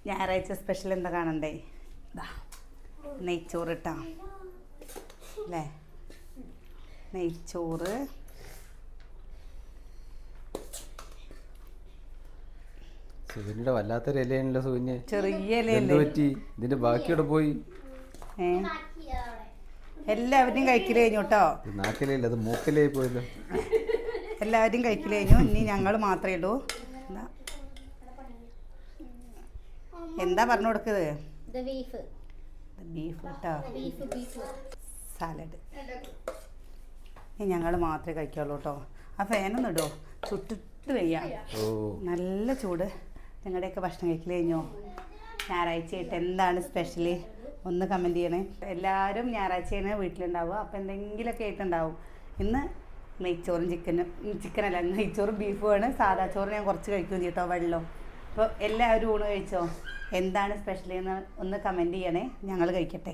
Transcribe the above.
ഞായറാഴ്ച സ്പെഷ്യൽ എന്താ കാണണ്ടേ? ഇതാ നെയ്ച്ചോറ് ഇട്ടാ അല്ലേ? നെയ്ച്ചോറ്, സുവിനിയുടെ വല്ലാത്തൊരു ഇലയാണല്ലോ സുവിന്. ചെറിയ ഇലയല്ലേ? ഇതിന്റെ ബാക്കിയോടെ പോയി. എല്ലാവരും കഴിക്കൽ കഴിഞ്ഞു കേട്ടോ. നാക്കിലല്ല, അത് മൂക്കിലേ പോയല്ലോ. എല്ലാവരും കഴിക്കൽ കഴിഞ്ഞു. ഇനി ഞങ്ങൾ മാത്രമേ ഉള്ളൂ. എന്താ പറഞ്ഞു കൊടുക്കുന്നത്? ബീഫ് കേട്ടോ, സാലഡ്. ഇനി ഞങ്ങൾ മാത്രമേ കഴിക്കുള്ളൂ കേട്ടോ. ആ ഫാനൊന്നും ഇടുമോ? ചുട്ടിട്ട് വയ്യ, നല്ല ചൂട്. നിങ്ങളുടെയൊക്കെ ഭക്ഷണം കഴിക്കൽ കഴിഞ്ഞോ? ഞായറാഴ്ചയായിട്ട് എന്താണ് സ്പെഷ്യല് ഒന്ന് കമൻറ്റ് ചെയ്യണേ. എല്ലാവരും ഞായറാഴ്ചയാണ് വീട്ടിലുണ്ടാവുക, അപ്പോൾ എന്തെങ്കിലുമൊക്കെ ആയിട്ടുണ്ടാവും. ഇന്ന് നെയ്ച്ചോറും ചിക്കനല്ല, നെയ്ച്ചോറും ബീഫുമാണ്. സാധാ ചോറ് ഞാൻ കുറച്ച് കഴിക്കുകയും ചെയ്യട്ടോ, വെള്ളം. അപ്പോൾ എല്ലാവരും ഊണ് കഴിച്ചോ? എന്താണ് സ്പെഷ്യൽ എന്ന് ഒന്ന് കമൻറ്റ് ചെയ്യണേ, ഞങ്ങൾ കഴിക്കട്ടെ.